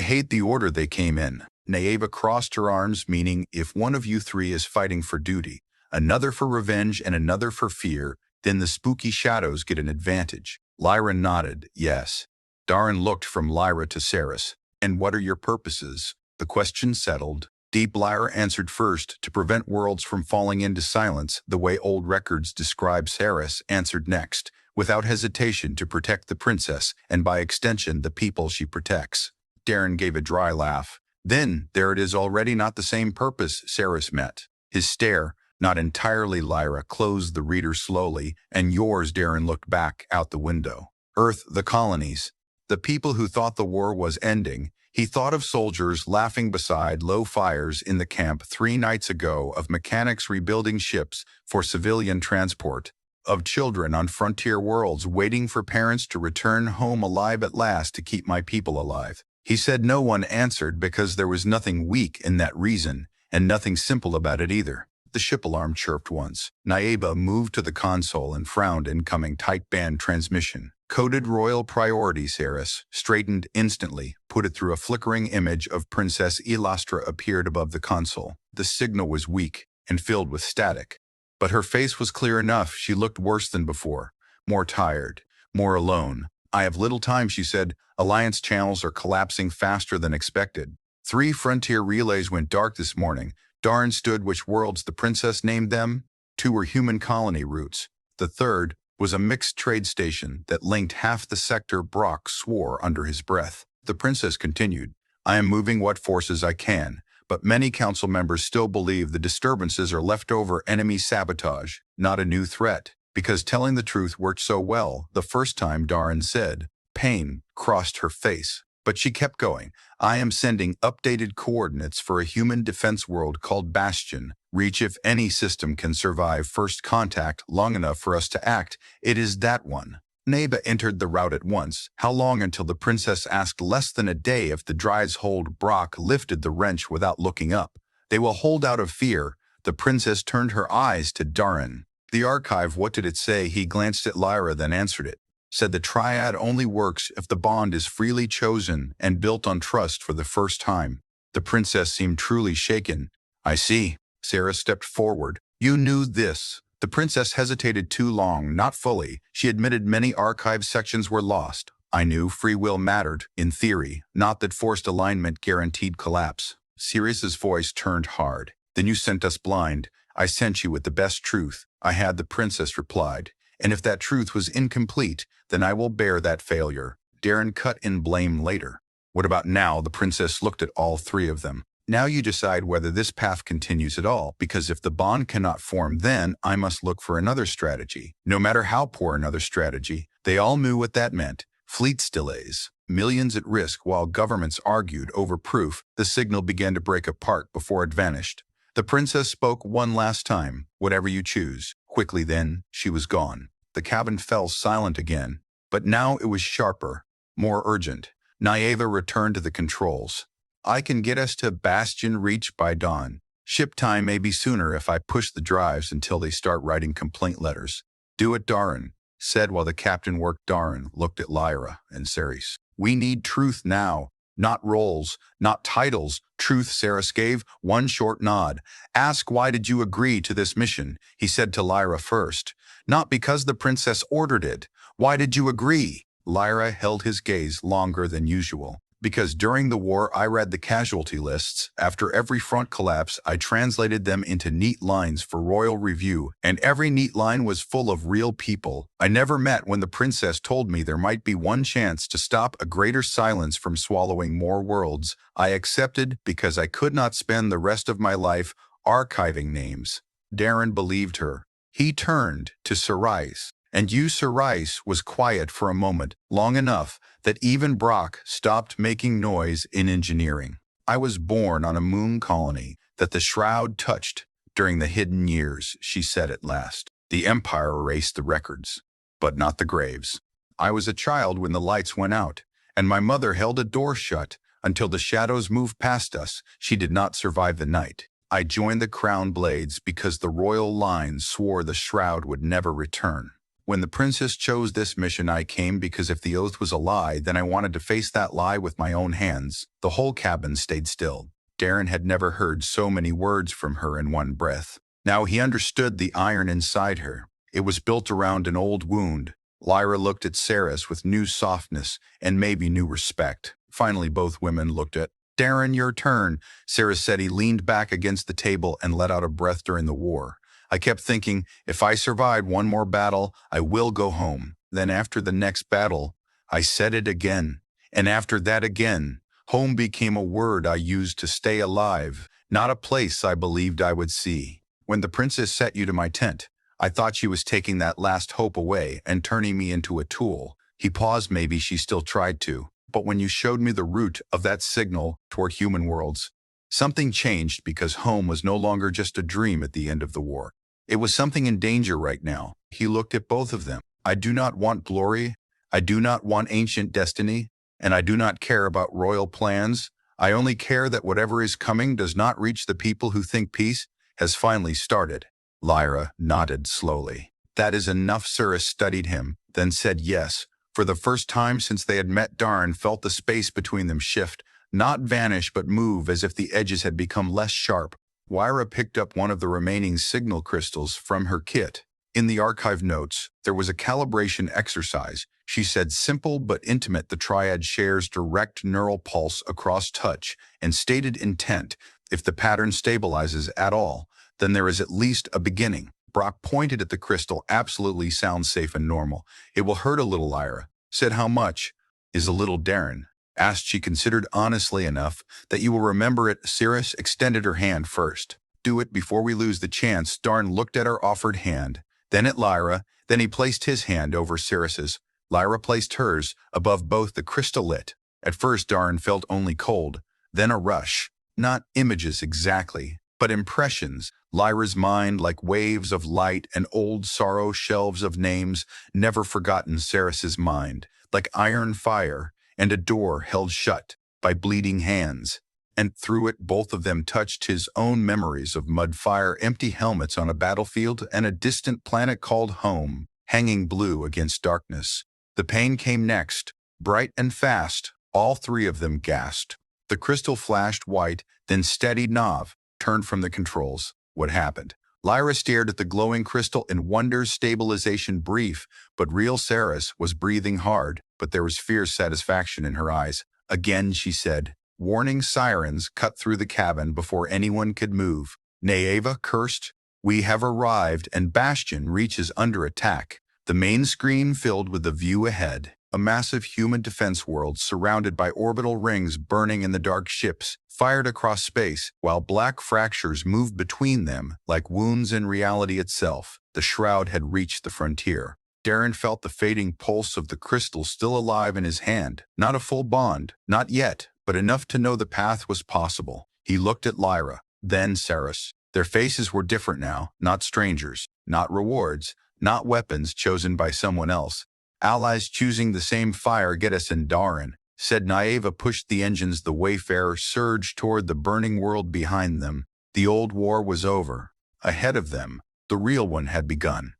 hate the order they came in. Naeva crossed her arms, meaning if one of you three is fighting for duty, another for revenge, and another for fear, then the spooky shadows get an advantage. Lyra nodded, yes. Darren looked from Lyra to Saris. And what are your purposes? The question settled. Deep Lyra answered first, to prevent worlds from falling into silence, the way old records describe. Saris answered next, without hesitation, to protect the princess, and by extension the people she protects. Darren gave a dry laugh. Then, there it is already not the same purpose. Saris met his stare. Not entirely. Lyra closed the reader slowly. And yours? Darren looked back out the window. Earth, the colonies. The people who thought the war was ending. He thought of soldiers laughing beside low fires in the camp 3 nights ago, of mechanics rebuilding ships for civilian transport, of children on frontier worlds waiting for parents to return home alive at last to keep my people alive. He said no one answered because there was nothing weak in that reason, and nothing simple about it either. The ship alarm chirped once. Naeba moved to the console and frowned. Incoming tight band transmission. Coded royal priority. Saris straightened instantly, put it through. A flickering image of Princess Elastra appeared above the console. The signal was weak and filled with static, but her face was clear enough. She looked worse than before, more tired, more alone. I have little time, she said. Alliance channels are collapsing faster than expected. 3 frontier relays went dark this morning. Darren stood. Which worlds? The princess named them. 2 were human colony routes. The third was a mixed trade station that linked half the sector. Brock swore under his breath. The princess continued, I am moving what forces I can, but many council members still believe the disturbances are leftover enemy sabotage, not a new threat, because telling the truth worked so well the first time. Darren said. Pain crossed her face, but she kept going. I am sending updated coordinates for a human defense world called Bastion. Reach if any system can survive first contact long enough for us to act. It is that one. Naeba entered the route at once. How long? Until the princess asked. Less than a day if the drives hold. Brock lifted the wrench without looking up. They will hold out of fear. The princess turned her eyes to Darren. The archive, what did it say? He glanced at Lyra, then answered it. Said the triad only works if the bond is freely chosen and built on trust for the first time. The princess seemed truly shaken. I see. Sarah stepped forward. You knew this. The princess hesitated too long, not fully. She admitted many archive sections were lost. I knew free will mattered, in theory, not that forced alignment guaranteed collapse. Sirius's voice turned hard. Then you sent us blind. I sent you with the best truth I had, the princess replied. And if that truth was incomplete, then I will bear that failure. Darren cut in blame later. What about now? The princess looked at all 3 of them. Now you decide whether this path continues at all, because if the bond cannot form, then I must look for another strategy. No matter how poor another strategy, they all knew what that meant. Fleets delays, millions at risk while governments argued over proof. The signal began to break apart before it vanished. The princess spoke one last time. Whatever you choose. Quickly then, she was gone. The cabin fell silent again, but now it was sharper, more urgent. Naeva returned to the controls. I can get us to Bastion Reach by dawn. Ship time may be sooner if I push the drives until they start writing complaint letters. Do it, Darren said while the captain worked. Darren looked at Lyra and Saris. We need truth now. Not roles, not titles. Truth. Saris gave one short nod. Ask why did you agree to this mission, he said to Lyra first. Not because the princess ordered it. Why did you agree? Lyra held his gaze longer than usual. Because during the war I read the casualty lists. After every front collapse I translated them into neat lines for royal review, and every neat line was full of real people I never met. When the princess told me there might be one chance to stop a greater silence from swallowing more worlds, I accepted because I could not spend the rest of my life archiving names. Darren believed her. He turned to Sarais. And you, Sarais, was quiet for a moment, long enough that even Brock stopped making noise in engineering. I was born on a moon colony that the Shroud touched during the hidden years, she said at last. The Empire erased the records, but not the graves. I was a child when the lights went out, and my mother held a door shut Until the shadows moved past us, she did not survive the night. I joined the Crown Blades because the royal line swore the shroud would never return. When the princess chose this mission, I came because if the oath was a lie, then I wanted to face that lie with my own hands. The whole cabin stayed still. Darren had never heard so many words from her in one breath. Now he understood the iron inside her. It was built around an old wound. Lyra looked at Saris with new softness and maybe new respect. Finally, both women looked at Darren. Your turn, Saris said. He leaned back against the table and let out a breath. During the war, I kept thinking, if I survive one more battle, I will go home. Then after the next battle, I said it again. And after that again. Home became a word I used to stay alive, not a place I believed I would see. When the princess set you to my tent, I thought she was taking that last hope away and turning me into a tool. He paused. Maybe she still tried to. But when you showed me the route of that signal toward human worlds, something changed, because home was no longer just a dream at the end of the war. It was something in danger right now. He looked at both of them. I do not want glory. I do not want ancient destiny. And I do not care about royal plans. I only care that whatever is coming does not reach the people who think peace has finally started. Lyra nodded slowly. That is enough. Saris studied him, then said yes. For the first time since they had met, Darren felt the space between them shift, not vanish but move, as if the edges had become less sharp. Lyra picked up one of the remaining signal crystals from her kit. In the archive notes, there was a calibration exercise. She said, simple but intimate. The triad shares direct neural pulse across touch and stated intent. If the pattern stabilizes at all, then there is at least a beginning. Brock pointed at the crystal. Absolutely sounds safe and normal. It will hurt a little, Lyra said. How much is a little? Darren asked. She considered. Honestly enough that you will remember it. Saris extended her hand. First, do it before we lose the chance. Darren looked at her offered hand, then at Lyra. Then he placed his hand over Saris's. Lyra placed hers above both. The crystal lit. At first Darren felt only cold, then a rush. Not images exactly, but impressions. Lyra's mind, like waves of light and old sorrow, shelves of names never forgotten. Saris's mind, like iron fire and a door held shut by bleeding hands. And through it both of them touched his own memories of mud fire, empty helmets on a battlefield, and a distant planet called home, hanging blue against darkness. The pain came next, bright and fast. All three of them gasped. The crystal flashed white, then steadied. Nav turned from the controls. What happened? Lyra stared at the glowing crystal in wonder. Stabilization brief, but real. Saris was breathing hard, but there was fierce satisfaction in her eyes. Again, she said. Warning sirens cut through the cabin before anyone could move. Naeva cursed. We have arrived, and Bastion reaches under attack. The main screen filled with the view ahead. A massive human defense world surrounded by orbital rings burning in the dark. Ships fired across space, while black fractures moved between them like wounds in reality itself. The shroud had reached the frontier. Darren felt the fading pulse of the crystal still alive in his hand. Not a full bond, not yet, but enough to know the path was possible. He looked at Lyra, then Saris. Their faces were different now, not strangers, not rewards, not weapons chosen by someone else. Allies choosing the same fire get us. And Darren said. Naeva pushed the engines. The Wayfarer surged toward the burning world behind them. The old war was over. Ahead of them, the real one had begun.